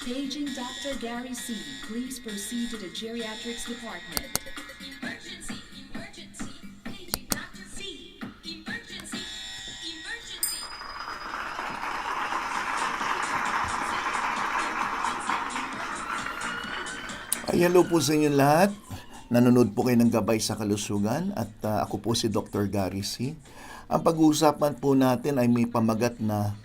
Paging Dr. Gary C. Please proceed to the geriatrics department. Emergency! Emergency! Paging Dr. C. Emergency! Emergency! Ay, hello po sa inyo lahat. Nanonood po kayo ng Gabay sa Kalusugan at ako po si Dr. Gary C. Ang pag-uusapan po natin ay may pamagat na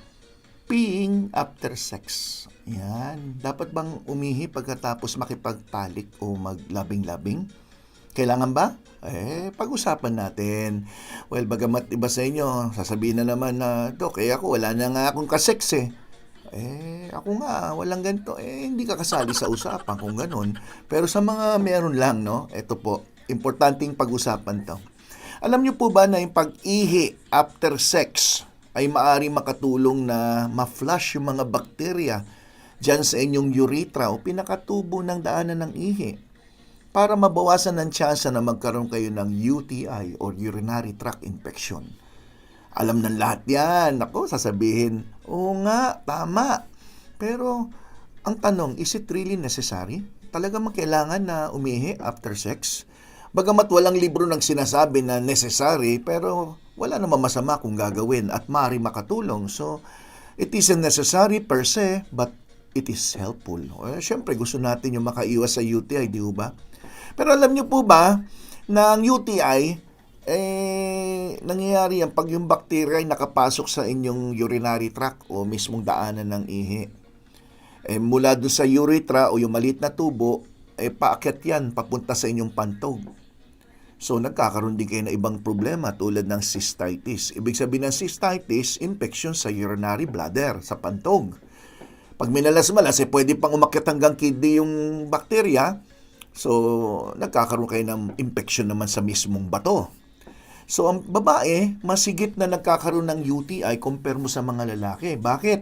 peeing after sex. Yan. Dapat bang umihi pagkatapos makipagtalik o maglabing-labing? Kailangan ba? Pag-usapan natin. Well, bagamat iba sa inyo, sasabihin na naman na, Dok, ako wala na nga akong kasex ako nga, walang ganito. Hindi ka kasali sa usapan kung ganun. Pero sa mga meron lang, no? Ito po, importanteng pag-usapan to. Alam niyo po ba na yung pag-ihi after sex ay maaari makatulong na ma-flush yung mga bakterya dyan sa inyong urethra o pinakatubo ng daanan ng ihi para mabawasan ng tsansa na magkaroon kayo ng UTI or urinary tract infection. Alam ng lahat yan. Ako, sasabihin, oo nga, tama. Pero, ang tanong, is it really necessary? Talaga kailangan na umihi after sex? Bagamat walang libro nang sinasabi na necessary, pero wala namang masama kung gagawin at maaari makatulong. So, it isn't necessary per se, but it is helpful. Siyempre, gusto natin yung makaiwas sa UTI, di ba? Pero alam niyo po ba na ang UTI, nangyayari yan pag yung bacteria ay nakapasok sa inyong urinary tract o mismong daanan ng ihi. Mula doon sa urethra o yung maliit na tubo, paakyat yan papunta sa inyong pantog. So, nagkakaroon din kayo ng ibang problema tulad ng cystitis. Ibig sabihin ng cystitis, infection sa urinary bladder, sa pantog. Pag minalas-malas, pwede pang umakyat hanggang kidney yung bacteria. So, nagkakaroon kayo ng infection naman sa mismong bato. So, ang babae, masigit na nagkakaroon ng UTI compare mo sa mga lalaki. Bakit?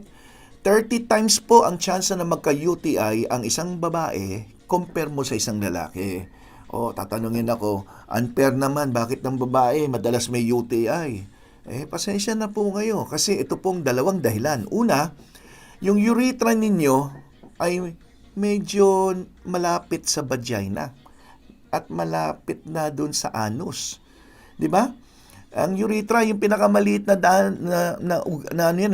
30 times po ang tsansa na magka-UTI ang isang babae compare mo sa isang lalaki. Tatanungin ako, unfair naman, bakit ng babae madalas may UTI? Pasensya na po kayo kasi ito pong dalawang dahilan. Una, yung urethra ninyo ay medyo malapit sa vagina at malapit na dun sa anus. 'Di ba? Ang urethra yung pinakamaliit na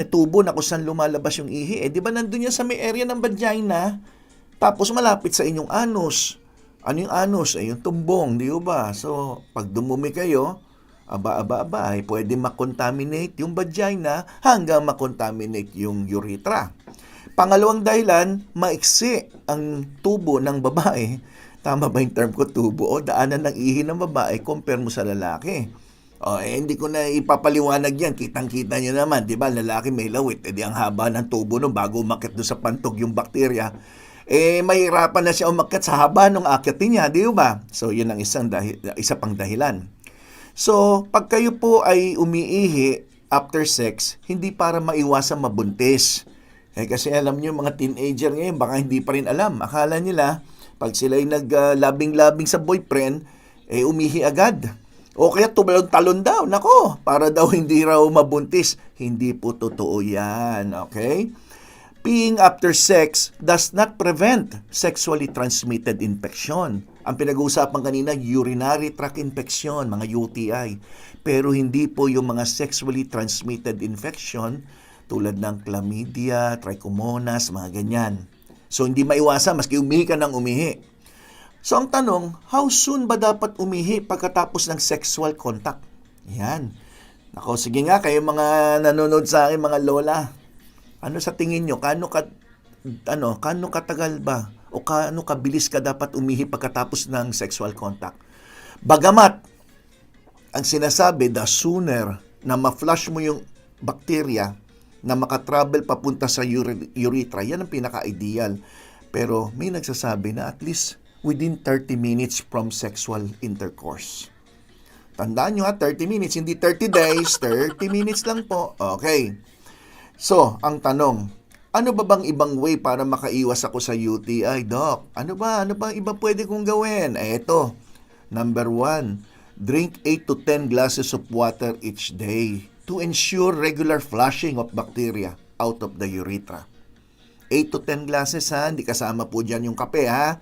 tubo na kung saan lumalabas yung ihi. 'Di ba nandun yan sa may area ng vagina? Tapos malapit sa inyong anus. Ano yung anus? Yung tumbong, 'di ba? So, pag dumumi kayo, pwede makontaminate yung vagina hanggang makontaminate yung urethra. Pangalawang dahilan, maiksi ang tubo ng babae. Tama ba yung term ko, tubo? O daanan ng ihi ng babae compare mo sa lalaki. Hindi ko na ipapaliwanag yan. Kitang-kita nyo naman, di ba? Lalaki may lawit. Di ang haba ng tubo nung bago umakyat doon sa pantog yung bakterya. Mahirapan na siya umakyat sa haba nung akyatin niya, di ba? So, yun ang isa pang dahilan. So, pag kayo po ay umiihi after sex, hindi para maiwasan mabuntis. Kasi alam niyo mga teenager ngayon, baka hindi pa rin alam. Akala nila, pag sila'y naglabing-labing sa boyfriend, umihi agad. O kaya tumalon-talon daw. Nako, para daw hindi raw mabuntis. Hindi po totoo yan, okay? Peeing after sex does not prevent sexually transmitted infection. Ang pinag-uusapan kanina, urinary tract infection, mga UTI. Pero hindi po yung mga sexually transmitted infection tulad ng chlamydia, trichomonas, mga ganyan. So, hindi maiwasan maski umihi ka ng umihi. So, ang tanong, how soon ba dapat umihi pagkatapos ng sexual contact? Yan. Nako, sige nga, kayo mga nanonood sa akin, mga lola. Ano sa tingin nyo? Kano katagal ba? O kano kabilis ka dapat umihi pagkatapos ng sexual contact? Bagamat, ang sinasabi, the sooner na ma-flush mo yung bacteria, na makatravel papunta sa urethra, yan ang pinaka-ideal. Pero may nagsasabi na at least within 30 minutes from sexual intercourse. Tandaan nyo 30 minutes, hindi 30 days, 30 minutes lang po. Okay. So, ang tanong, ano ba bang ibang way para makaiwas ako sa UTI, Doc? Ano ba iba pwede kong gawin? Ito, number 1, drink 8 to 10 glasses of water each day to ensure regular flushing of bacteria out of the urethra. 8 to 10 glasses ha, hindi kasama po dyan yung kape ha.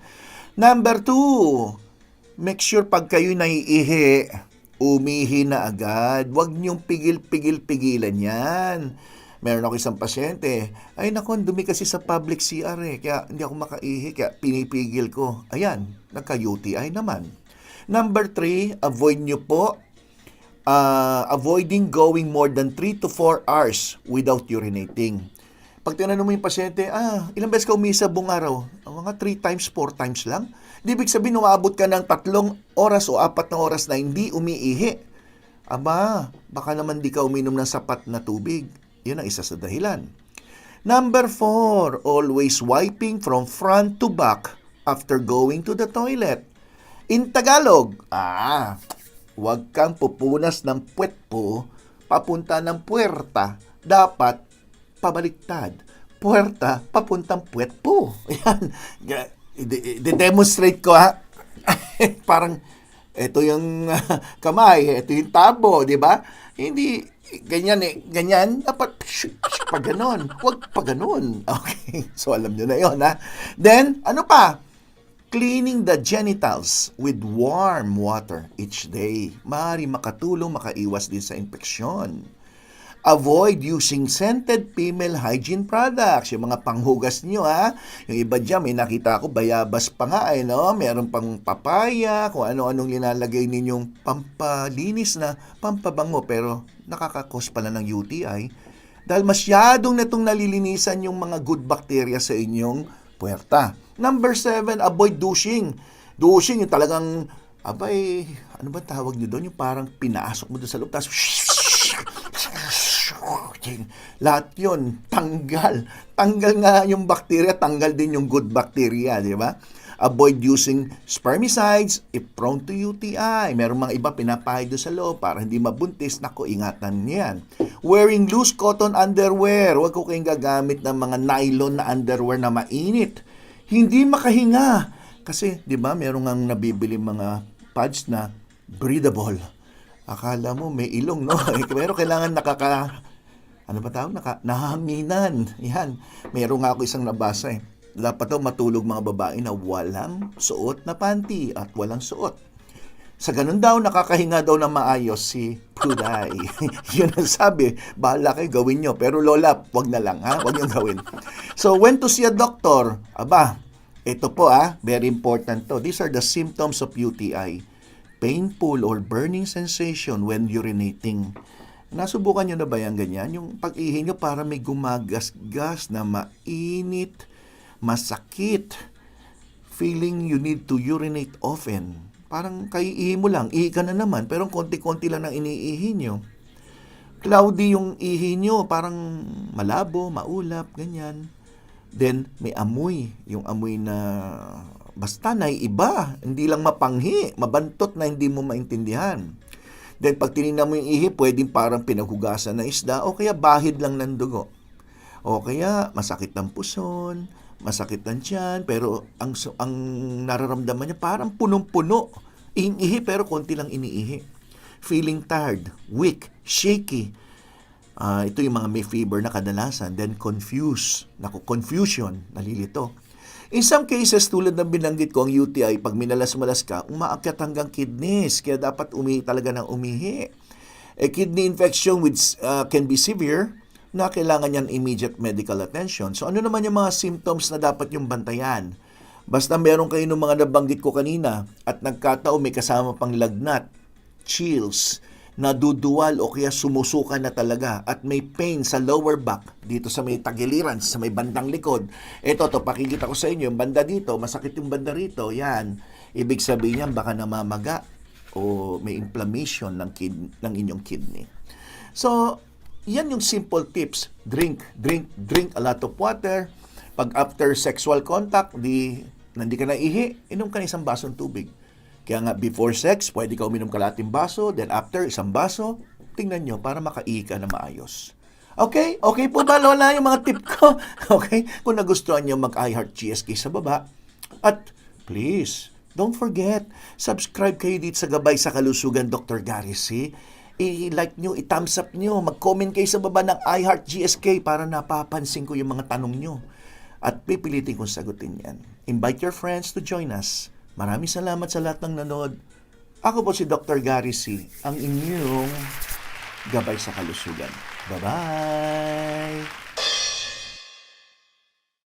Number 2, make sure pag kayo naiihi, umihi na agad. Huwag niyong pigil-pigilan yan. Meron ako isang pasyente, ay naku, dumi kasi sa public CR kaya hindi ako makaihi, kaya pinipigil ko. Ayan, nagka-UTI naman. Number 3, avoid nyo po avoiding going more than 3 to 4 hours without urinating. Pag tinanong mo yung pasyente, ilang beses ka umihi sa buong araw? Mga 3 times, 4 times lang. Di ibig sabihin, umaabot ka ng 3 oras o 4 na oras na hindi umiihi. Aba, baka naman di ka uminom ng sapat na tubig. Yun ang isa sa dahilan. Number 4, always wiping from front to back after going to the toilet. In Tagalog, huwag kang pupunas ng puwet po papunta ng puwerta. Dapat pabaliktad. Puwerta papuntang puwet po. Yan. I-demonstrate ko ha. Parang ito yung kamay, ito yung tabo, di ba? Hindi ganyan ganyan, dapat pag ganon, huwag pag ganon. Okay, so alam nyo na yon ha. Then, ano pa? Cleaning the genitals with warm water each day. Maaari makatulong, makaiwas din sa infeksyon. Avoid using scented female hygiene products. Yung mga panghugas nyo ha. Yung iba dyan, may nakita ako, bayabas pa nga no? Meron pang papaya, kung ano-anong linalagay ninyong pampalinis na pampabango. Pero nakakakos pala ng UTI. Dahil masyadong natong nalilinisan yung mga good bacteria sa inyong puwerta. Number 7, avoid douching. Douching, yung talagang, ano ba tawag nyo doon? Yung parang pinasok mo doon sa loob, tapos lahat yun, tanggal. Tanggal nga yung bacteria, tanggal din yung good bacteria, di ba? Avoid using spermicides if prone to UTI. Meron mga iba pinapahid doon sa loob para hindi mabuntis. Naku, ingatan niyan. Wearing loose cotton underwear. Huwag ko kayong gagamit ng mga nylon na underwear na mainit. Hindi makahinga. Kasi, di ba, meron nga nabibili mga pads na breathable. Akala mo may ilong, no? Pero kailangan nahahanginan. Yan. Meron nga ako isang nabasa Dapat daw matulog mga babae na walang suot na panty at walang suot. Sa ganun daw, nakakahinga daw na maayos si Puday. Yun ang sabi, bahala kayo, gawin nyo. Pero lola, wag na lang, ha? Wag nyo gawin. So, when to see a doctor? Ito po, very important to. These are the symptoms of UTI. Painful or burning sensation when urinating. Nasubukan nyo na ba yan ganyan? Yung pag-ihi nyo para may gumagasgas na mainit, masakit, feeling you need to urinate often. Parang kaiihi mo lang, ihi ka na naman, pero konti-konti lang ang iniihi nyo. Cloudy yung ihi nyo, parang malabo, maulap, ganyan. Then, may amoy, yung amoy na basta naiiba, hindi lang mapanghi, mabantot na hindi mo maintindihan. Then, pag tinignan mo yung ihi, pwedeng parang pinaghugasan na isda, o kaya bahid lang ng dugo. O kaya, masakit ng puson, masakit ng tiyan, pero ang nararamdaman niya parang punong-puno. Ihi pero konti lang iniihi. Feeling tired, weak, shaky. Ito yung mga may fever na kadalasan. Then confused. Confusion, nalilito. In some cases, tulad ng binanggit ko, ang UTI, pag minalas-malas ka, umaakyat hanggang kidneys. Kaya dapat umihi talaga ng umihi. A kidney infection can be severe, na kailangan yan immediate medical attention. So ano naman yung mga symptoms na dapat yung bantayan? Basta meron kayo ng mga nabanggit ko kanina at nagkataon may kasama pang lagnat, chills, naduduwal o kaya sumusuka na talaga at may pain sa lower back, dito sa may tagiliran, sa may bandang likod. Ito, pakikita ko sa inyo, yung banda dito, masakit yung banda rito, yan. Ibig sabihin yan, baka namamaga o may inflammation ng inyong kidney. So, yan yung simple tips. Drink a lot of water. Pag after sexual contact, hindi ka naihi, inom ka ng isang basong tubig. Kaya nga, before sex, pwede ka uminom kalating baso, then after, isang baso. Tingnan nyo, para makaihi ka na maayos. Okay? Okay po ba, Lola, yung mga tip ko? Okay? Kung nagustuhan nyo mag-iHeart GSK sa baba. At please, don't forget, subscribe kayo dito sa Gabay sa Kalusugan, Dr. Gary C. I-like nyo, i-thumbs up nyo, mag-comment kayo sa baba ng iHeart GSK para napapansin ko yung mga tanong nyo. at pipilitin kong sagutin yan. Invite your friends to join us. Maraming salamat sa lahat ng nanood. Ako po si Dr. Gary C., ang inyong gabay sa kalusugan. Bye-bye!